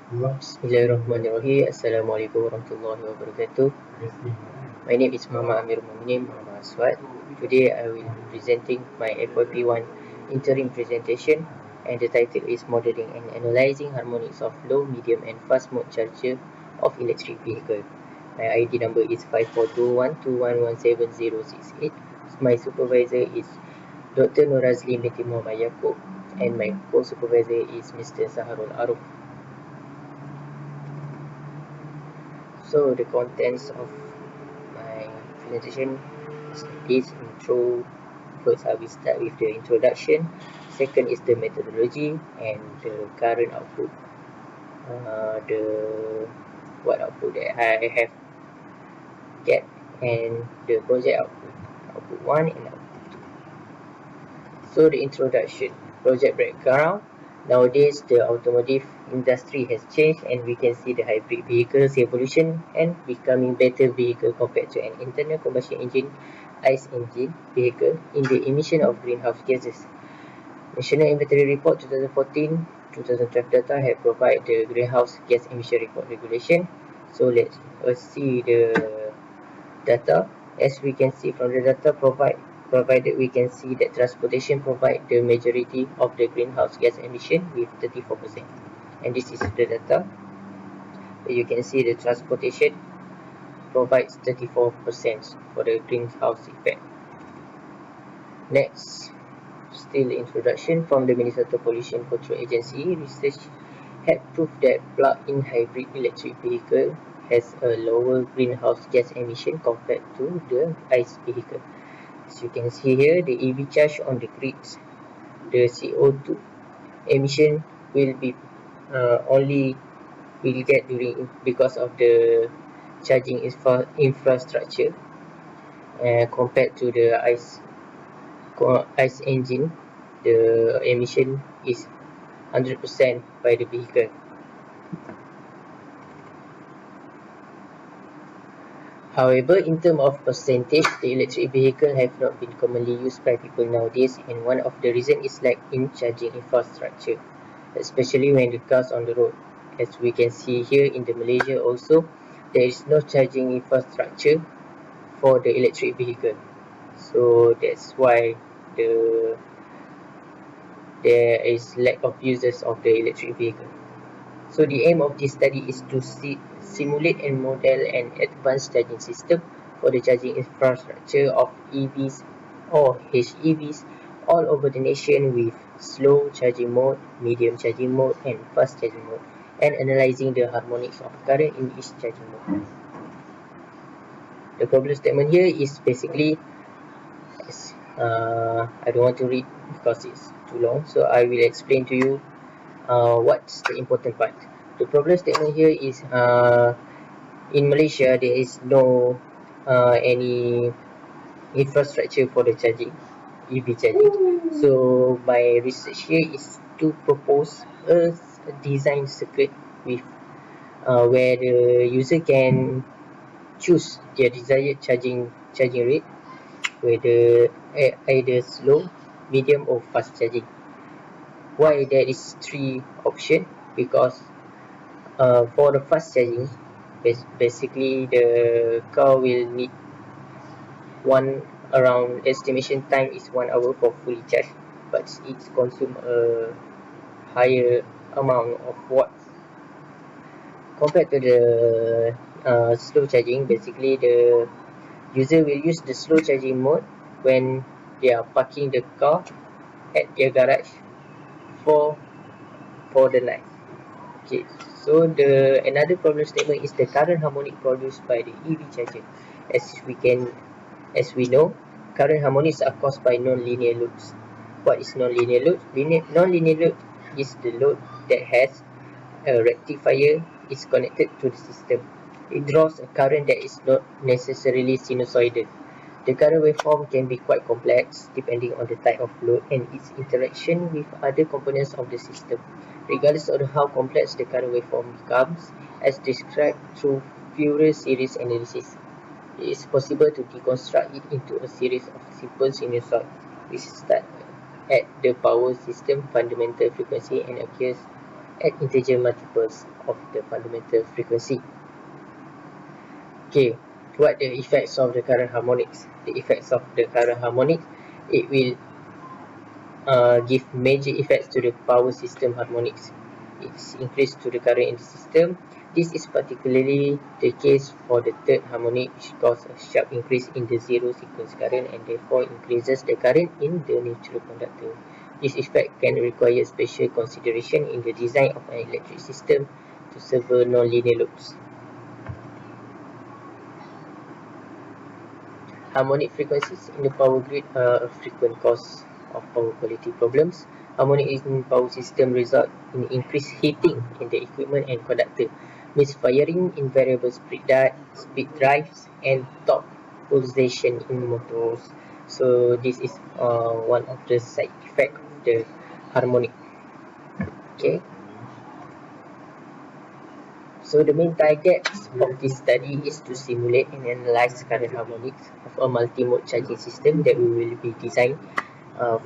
Bismillahirrahmanirrahim. Assalamualaikum warahmatullahi wabarakatuh. My name is Muhammad Amirul Mukminin, Muhammad ASWAD. Today I will be presenting my FYP1 interim presentation, and the title is Modeling and Analyzing Harmonics of Low, Medium and Fast Mode Charger of Electric Vehicle. My ID number is 5421211708. My supervisor is Dr. Norazli binti Muhammad Yaakob, and my co-supervisor is Mr. Saharul Aruf. So the contents of my presentation is this intro. First, I will start with the introduction. Second is the methodology and the current output. The what output that I have get, and the project output 1 and output 2. So the introduction, project background. Nowadays, the automotive industry has changed, and we can see the hybrid vehicles evolution and becoming better vehicle compared to an internal combustion engine ICE engine vehicle in the emission of greenhouse gases. National Inventory Report 2014-2012 data have provided the greenhouse gas emission report regulation. So let's see the data. As we can see from the data provided, we can see that transportation provide the majority of the greenhouse gas emission with 34%. And this is the data. You can see the transportation provides 34% for the greenhouse effect. Next, still introduction from the Minnesota Pollution Control Agency. Research had proved that plug-in hybrid electric vehicle has a lower greenhouse gas emission compared to the ICE vehicle. As you can see here, the EV charge on the grids, the CO2 emission will be only will get during because of the charging infrastructure compared to the ICE engine. The emission is 100% by the vehicle. However, in terms of percentage, the electric vehicle have not been commonly used by people nowadays, and one of the reasons is lack in charging infrastructure, especially when the cars on the road. As we can see here in the Malaysia also, there is no charging infrastructure for the electric vehicle. So that's why there is lack of users of the electric vehicle. So the aim of this study is to simulate and model an advanced charging system for the charging infrastructure of EVs or HEVs all over the nation with slow charging mode, medium charging mode and fast charging mode, and analyzing the harmonics of current in each charging mode. The problem statement here is basically, I don't want to read because it's too long, so I will explain to you what's the important part. The problem statement here is in Malaysia there is no any infrastructure for the charging, EV charging. So my research here is to propose a design circuit with where the user can choose their desired charging rate, whether either slow, medium or fast charging. Why there is 3 options? Because for the fast charging, basically the car will need around estimation time is 1 hour for fully charged, but it consumes a higher amount of watts compared to the slow charging. Basically, the user will use the slow charging mode when they are parking the car at their garage for the night. Okay, so the another problem statement is the current harmonic produced by the EV charger. As we know, current harmonics are caused by non-linear loads. What is non-linear load? Non-linear load is the load that has a rectifier is connected to the system. It draws a current that is not necessarily sinusoidal. The current waveform can be quite complex depending on the type of load and its interaction with other components of the system. Regardless of how complex the current waveform becomes, as described through Fourier series analysis, it is possible to deconstruct it into a series of simple sinusoids which start at the power system fundamental frequency and occurs at integer multiples of the fundamental frequency. Okay, what the effects of the current harmonics? The effects of the current harmonics, it will give major effects to the power system harmonics. It's increased to the current in the system. This is particularly the case for the third harmonic, which causes a sharp increase in the zero sequence current and therefore increases the current in the neutral conductor. This effect can require special consideration in the design of an electric system to serve non-linear loops. Harmonic frequencies in the power grid are a frequent cause of power quality problems. Harmonic in power system result in increased heating in the equipment and conductor, misfiring in variable speed drives, and torque pulsation in motors. So this is one of the side effect of the harmonic. Okay. So the main target of this study is to simulate and analyze current harmonics of a multi-mode charging system that we will be designing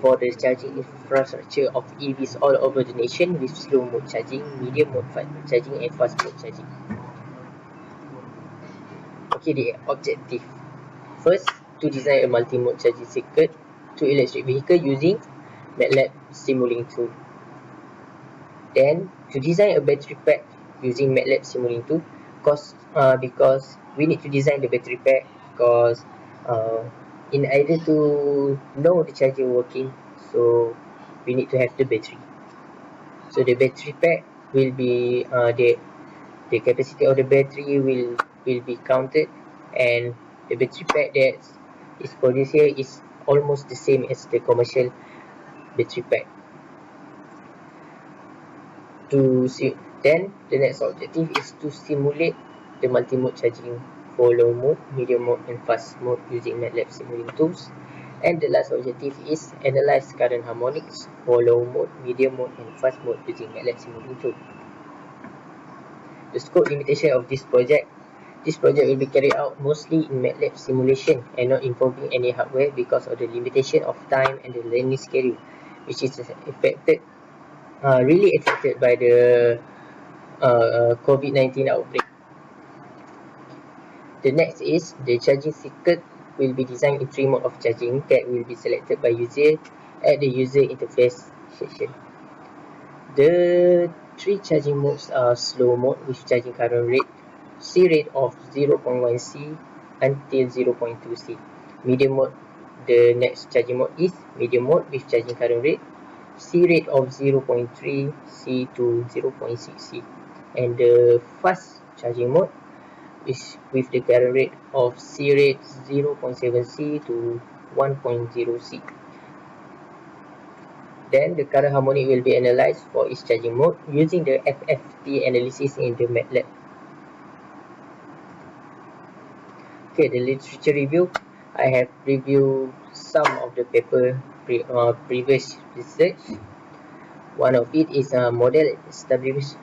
for the charging infrastructure of EVs all over the nation with slow mode charging, medium mode charging and fast mode charging. Okay, the objective. First, to design a multi-mode charging circuit to electric vehicle using MATLAB simulating tool. Then, to design a battery pack using MATLAB simulating tool, because we need to design the battery pack because in order to know the charger working, so we need to have the battery. So the battery pack will be the capacity of the battery will be counted, and the battery pack that is produced here is almost the same as the commercial battery pack. Then the next objective is to simulate the multi-mode charging for low mode, medium mode and fast mode using MATLAB simulating tools. And the last objective is analyze current harmonics for low mode, medium mode and fast mode using MATLAB simulating tool. The scope limitation of this project will be carried out mostly in MATLAB simulation and not involving any hardware because of the limitation of time and the learning schedule, which is really affected by the COVID-19 outbreak. The next is the charging circuit will be designed in 3 modes of charging that will be selected by user at the user interface section. The 3 charging modes are slow mode with charging current rate, C rate of 0.1 C until 0.2 C. Medium mode, the next charging mode is medium mode with charging current rate, C rate of 0.3 C to 0.6 C. And the fast charging mode is with the current rate of C rate 0.7 C to 1.0 C. Then the current harmonic will be analyzed for each charging mode using the FFT analysis in the MATLAB. Okay, the literature review. I have reviewed some of the previous research. One of it is a model establishment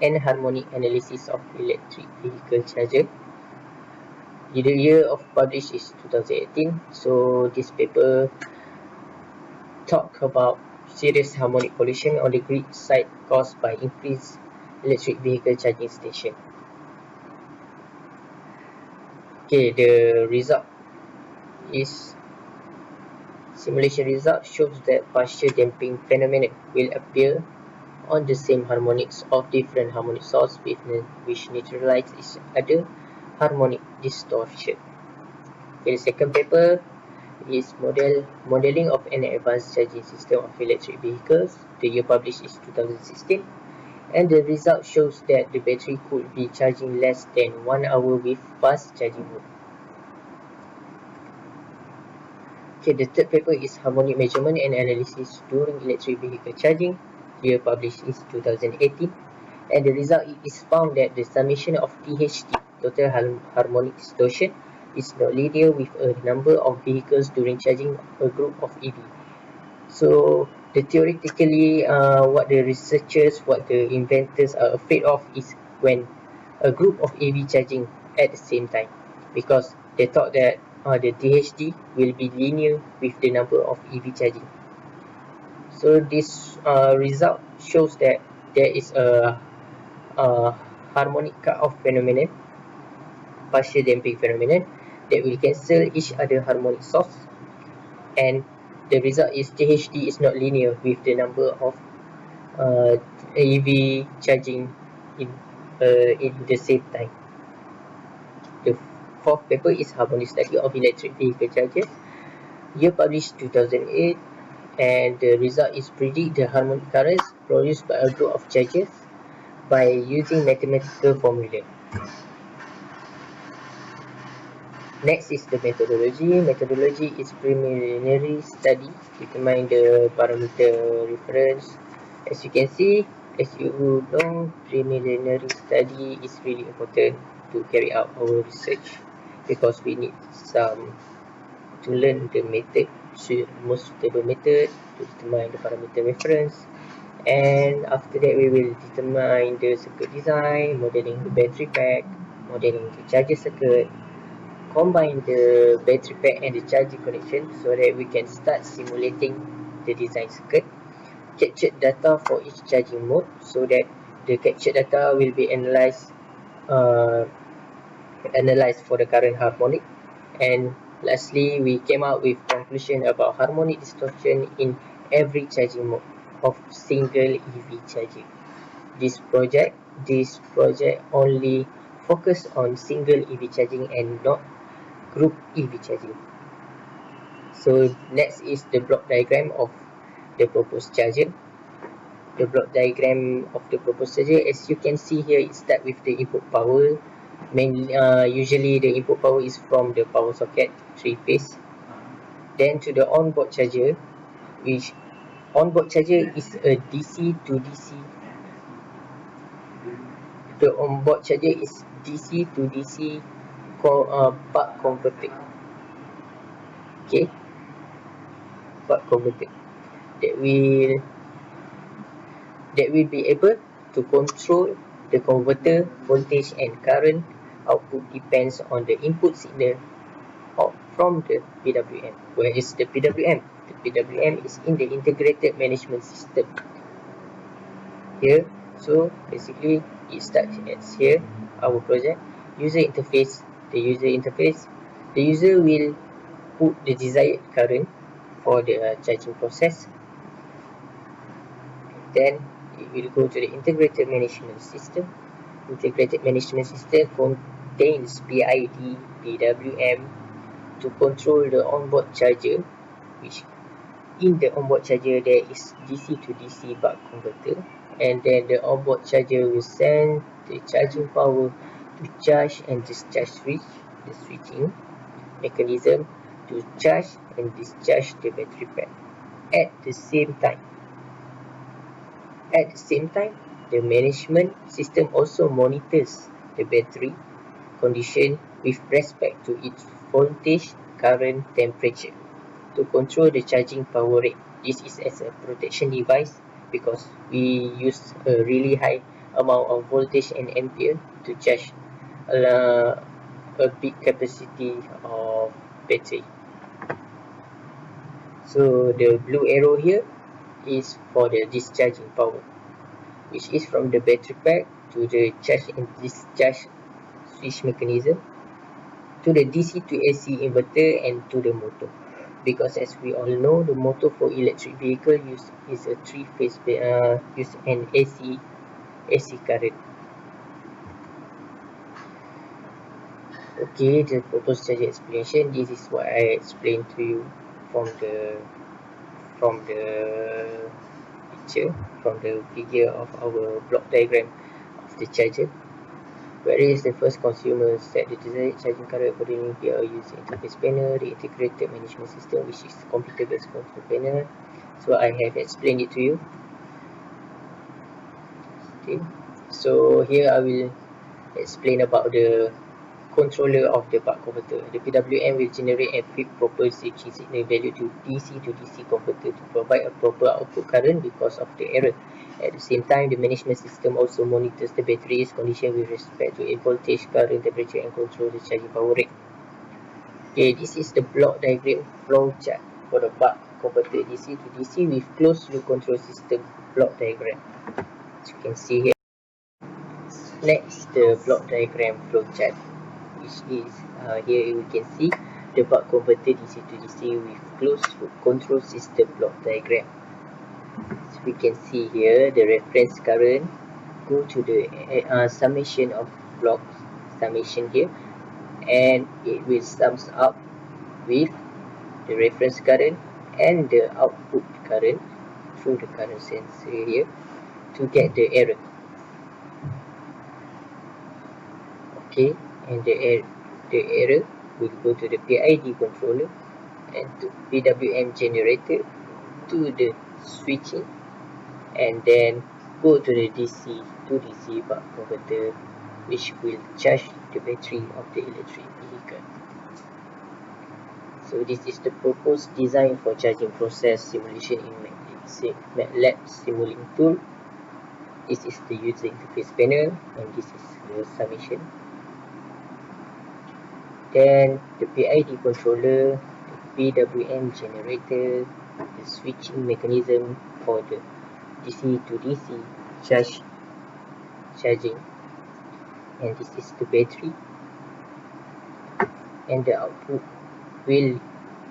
and harmonic analysis of electric vehicle charger. The year of published is 2018. So this paper talk about serious harmonic pollution on the grid side caused by increased electric vehicle charging station. Okay, the result is simulation result shows that partial damping phenomenon will appear on the same harmonics of different harmonic sources which neutralize each other harmonic distortion. Okay, the second paper is modeling of an advanced charging system of electric vehicles. The year published is 2016, and the result shows that the battery could be charging less than 1 hour with fast charging mode. Okay, the third paper is harmonic measurement and analysis during electric vehicle charging. The year published is 2018, and the result is found that the summation of THD, total harmonic distortion, is not linear with a number of vehicles during charging a group of EV. So theoretically, what the researchers, what the inventors are afraid of is when a group of EV charging at the same time, because they thought that the THD will be linear with the number of EV charging. So this result shows that there is a harmonic cut-off phenomenon, partial damping phenomenon, that will cancel each other harmonic source, and the result is THD is not linear with the number of EV charging in the same time. The fourth paper is Harmonic Study of Electric Vehicle Chargers, year published 2008, and the result is predict the harmonic currents produced by a group of chargers by using mathematical formula. Next is the methodology. Methodology is preliminary study, determine the parameter reference. As you can see, as you know, preliminary study is really important to carry out our research, because we need some to learn the method, most suitable method to determine the parameter reference, and after that we will determine the circuit design, modeling the battery pack, modeling the charger circuit, combine the battery pack and the charging connection so that we can start simulating the design circuit, capture data for each charging mode so that the captured data will be uh, analyzed for the current harmonic, and lastly we came out with conclusion about harmonic distortion in every charging mode of single EV charging. This project only focus on single EV charging and not group EV charging. So next is the block diagram of the proposed charger. The block diagram of the proposed charger, as you can see here, it starts with the input power. Mainly, usually the input power is from the power socket, 3-phase. Then to the onboard charger, which onboard charger is a DC to DC. The onboard charger is DC to DC buck converter. Okay, buck converter that will be able to control the converter voltage and current output depends on the input signal from the PWM. Where is the PWM? The PWM is in the integrated management system here. So basically it starts as here, our project user interface. The user will put the desired current for the charging process. Then it will go to the integrated management system. Integrated management system contains PID, PWM to control the onboard charger, which in the onboard charger there is DC to DC buck converter, and then the onboard charger will send the charging power to charge and discharge switch, the switching mechanism to charge and discharge the battery pack at the same time. At the same time, the management system also monitors the battery condition with respect to its voltage, current, temperature to control the charging power rate. This is as a protection device because we use a really high amount of voltage and ampere to charge a big capacity of battery. So the blue arrow here is for the discharging power, which is from the battery pack to the charge and discharge switch mechanism, to the DC to AC inverter, and to the motor. Because as we all know, the motor for electric vehicle is a 3-phase use an AC current. Okay, the proposed charger explanation. This is what I explained to you from the picture, from the figure of our block diagram of the charger. Where is the first consumer set the desired charging current accordingly via using interface panel, the integrated management system, which is computer-based control panel. So I have explained it to you. Okay, so here I will explain about the controller of the buck converter. The PWM will generate and feed proper switching signal value to DC converter to provide a proper output current because of the error. At the same time, the management system also monitors the battery's condition with respect to its voltage, current, temperature, and control the charging power rate. Okay, this is the block diagram flow chart for the buck converter DC to DC with closed loop control system block diagram. As you can see here. Next, the block diagram flowchart, which is here we can see the buck converter DC to DC with closed loop control system block diagram. So we can see here the reference current go to the summation of blocks, summation here, and it will sums up with the reference current and the output current through the current sensor here to get the error. Okay, and the error will go to the PID controller and to PWM generator to the switching, and then go to the DC to DC buck converter, which will charge the battery of the electric vehicle. So this is the proposed design for charging process simulation in MATLAB simulating tool. This is the user interface panel, and this is the summation. Then the PID controller, the PWM generator, the switching mechanism for the DC to DC charging, and this is the battery, and the output will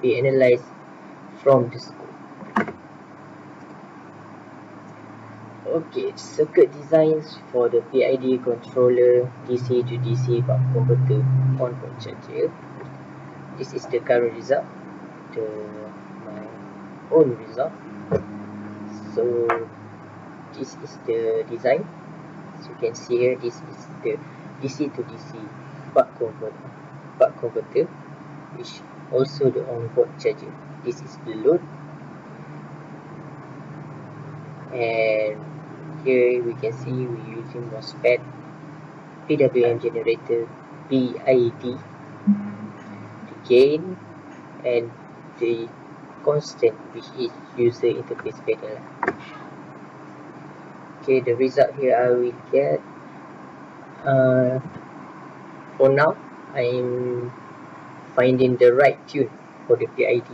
be analyzed from the scope. Okay, circuit designs for the PID controller DC to DC buck converter on-board charger. This is the current result, my own result. So this is the design. As you can see here, this is the DC to DC buck converter, which also the on-board charger. This is the load, and here we can see we're using MOSFET, PWM generator, PID, the gain, and the constant, which is user interface panel. Okay, the result here I will get. For now, I'm finding the right tune for the PID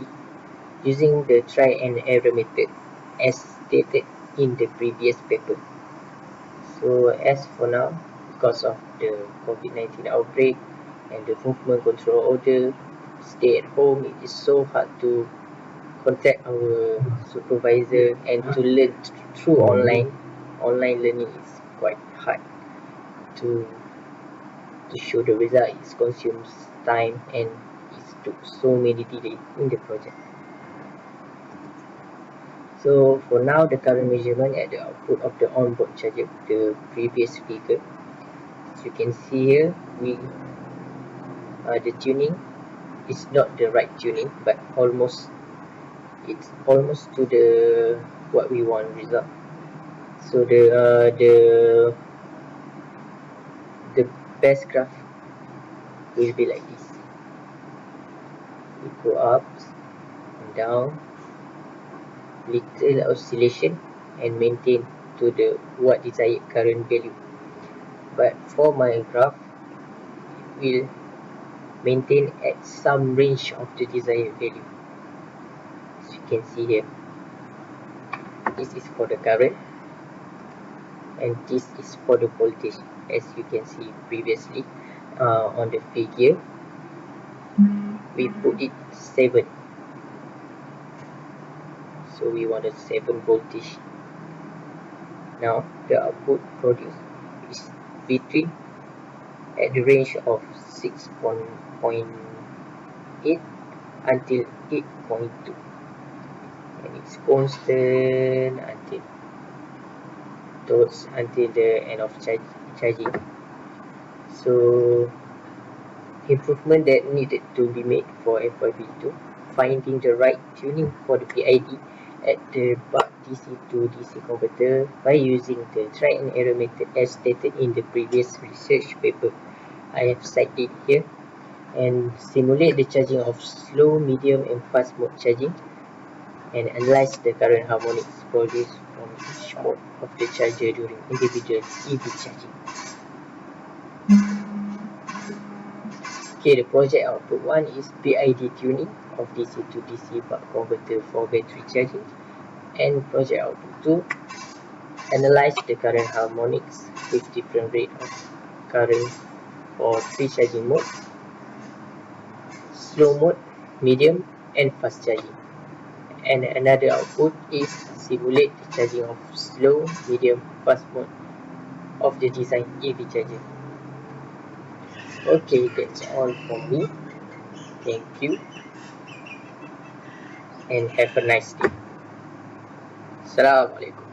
using the try and error method as stated in the previous paper. So as for now, because of the COVID-19 outbreak and the movement control order, stay at home, it is so hard to contact our supervisor and to learn through online learning is quite hard to show the result. It consumes time and it took so many delays in the project. So for now, the current measurement at the output of the onboard charger, the previous figure, as you can see here, the tuning is not the right tuning, but it's almost to the what we want result. So the best graph will be like this. We go up and down, little oscillation, and maintain to the what desired current value. But for my graph, it will maintain at some range of the desired value. As you can see here, this is for the current, and this is for the voltage. As you can see previously on the figure, we put it 7. So we want a 7 voltage. Now the output produced is between at the range of 6.8 until 8.2, and it's constant until the end of charging. So improvement that needed to be made for FYP2, finding the right tuning for the PID at the buck DC to DC converter by using the try and error method as stated in the previous research paper I have cited here, and simulate the charging of slow, medium, and fast mode charging, and analyze the current harmonics produced from each mode of the charger during individual EV charging. Okay, the project output 1 is PID tuning of DC to DC buck converter for battery charging, and project output 2, analyze the current harmonics with different rate of current for 3 charging modes: slow mode, medium, and fast charging. And another output is simulate the charging of slow, medium, fast mode of the design EV charger. Okay, that's all for me. Thank you and have a nice day. Assalamualaikum.